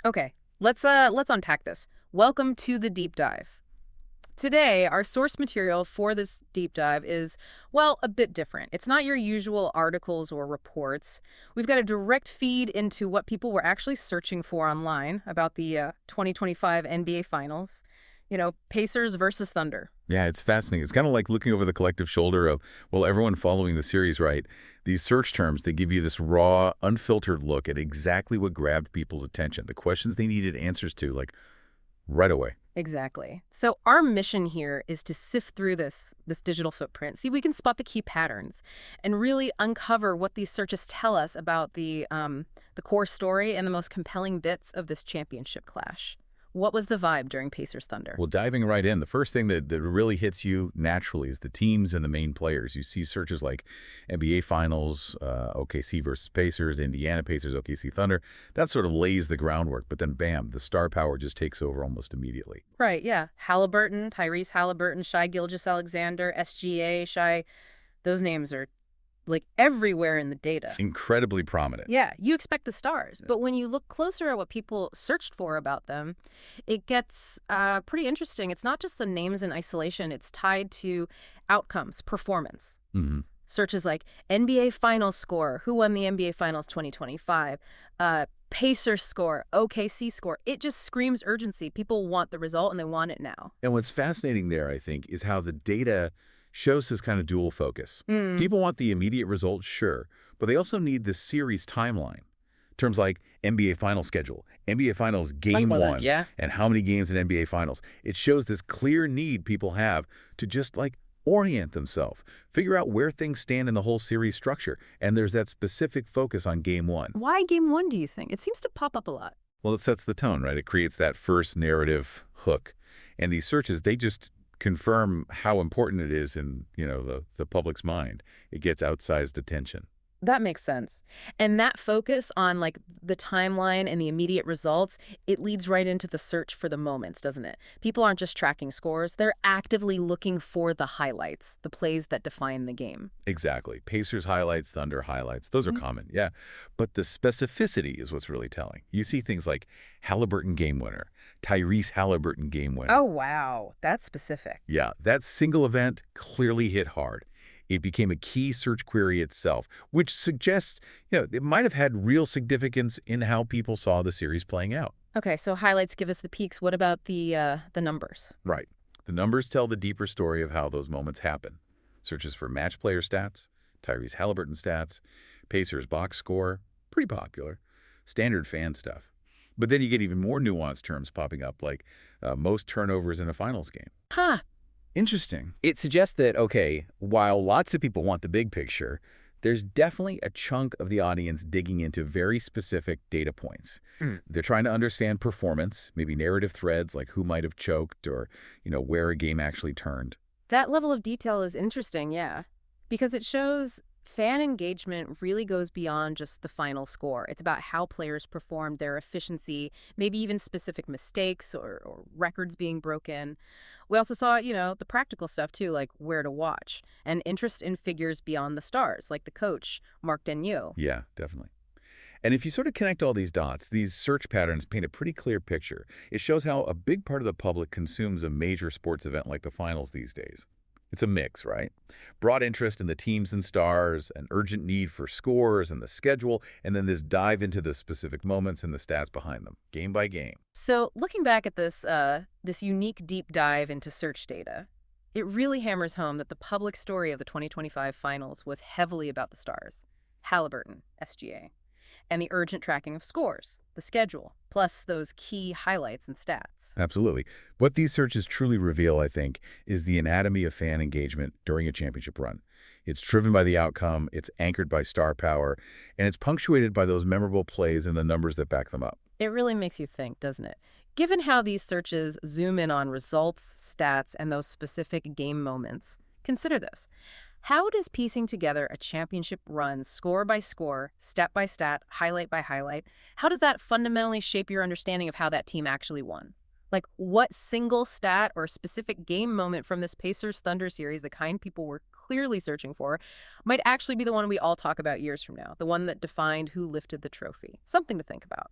Okay, let's unpack this. Welcome to the deep dive. Today, our source material for this deep dive is, well, a bit different. It's not your usual articles or reports. We've got a direct feed into what people were actually searching for online about the 2025 NBA Finals. Pacers versus Thunder. Yeah, it's fascinating. It's kind of like looking over the collective shoulder of, well, everyone following the series, right? These search terms, they give you this raw, unfiltered look at exactly what grabbed people's attention, the questions they needed answers to, like, right away. Exactly. So our mission here is to sift through this digital footprint, see if we can spot the key patterns, and really uncover what these searches tell us about the core story and the most compelling bits of this championship clash. What was the vibe during Pacers Thunder? Well, diving right in, the first thing that really hits you naturally is the teams and the main players. You see searches like NBA Finals, OKC versus Pacers, Indiana Pacers, OKC Thunder. That sort of lays the groundwork, but then bam, the star power just takes over almost immediately. Right, yeah. Halliburton, Tyrese Halliburton, Shai Gilgeous-Alexander, SGA, Shai. Those names are like everywhere in the data. Incredibly prominent. Yeah, you expect the stars, but when you look closer at what people searched for about them, it gets pretty interesting. It's not just the names in isolation, it's tied to outcomes, performance. hmm Searches like NBA Finals score, who won the NBA Finals 2025, Pacers score, OKC score. It just screams urgency. People want the result and they want it now. And what's fascinating there, I think, is how the data shows this kind of dual focus. People want the immediate results, sure, but they also need this series timeline. Terms like NBA Final schedule, NBA Finals game about that, one, yeah. and how many games in NBA Finals. It shows this clear need people have to just like orient themselves, figure out where things stand in the whole series structure, and there's that specific focus on game one. Why game one, do you think? It seems to pop up a lot. Well, it sets the tone, right? It creates that first narrative hook. And these searches, they just confirm how important it is in, the public's mind. It gets outsized attention. That makes sense. And that focus on like the timeline and the immediate results, it leads right into the search for the moments, doesn't it? People aren't just tracking scores, they're actively looking for the highlights, the plays that define the game. Exactly. Pacers highlights, Thunder highlights. Those are common, yeah. But the specificity is what's really telling. You see things like Halliburton game winner, Tyrese Halliburton game winner. Oh, wow. That's specific. Yeah, that single event clearly hit hard. It became a key search query itself, which suggests, it might have had real significance in how people saw the series playing out. Okay, so highlights give us the peaks. What about the numbers? Right. The numbers tell the deeper story of how those moments happen. Searches for match player stats, Tyrese Halliburton stats, Pacers box score, pretty popular. Standard fan stuff. But then you get even more nuanced terms popping up, like most turnovers in a finals game. Huh. Interesting. It suggests that, okay, while lots of people want the big picture, there's definitely a chunk of the audience digging into very specific data points. They're trying to understand performance, maybe narrative threads like who might have choked or, where a game actually turned. That level of detail is interesting, yeah, because it shows fan engagement really goes beyond just the final score. It's about how players performed, their efficiency, maybe even specific mistakes or records being broken. We also saw, the practical stuff too, like where to watch, and interest in figures beyond the stars, like the coach, Mark Daigneault. Yeah, definitely. And if you sort of connect all these dots, these search patterns paint a pretty clear picture. It shows how a big part of the public consumes a major sports event like the finals these days. It's a mix, right? Broad interest in the teams and stars, an urgent need for scores and the schedule, and then this dive into the specific moments and the stats behind them, game by game. So looking back at this unique deep dive into search data, it really hammers home that the public story of the 2025 finals was heavily about the stars, Halliburton, SGA, and the urgent tracking of scores, the schedule, plus those key highlights and stats. Absolutely. What these searches truly reveal, I think, is the anatomy of fan engagement during a championship run. It's driven by the outcome, it's anchored by star power, and it's punctuated by those memorable plays and the numbers that back them up. It really makes you think, doesn't it? Given how these searches zoom in on results, stats, and those specific game moments, consider this. How does piecing together a championship run score by score, stat by stat, highlight by highlight, how does that fundamentally shape your understanding of how that team actually won? Like, what single stat or specific game moment from this Pacers-Thunder series, the kind people were clearly searching for, might actually be the one we all talk about years from now, the one that defined who lifted the trophy? Something to think about.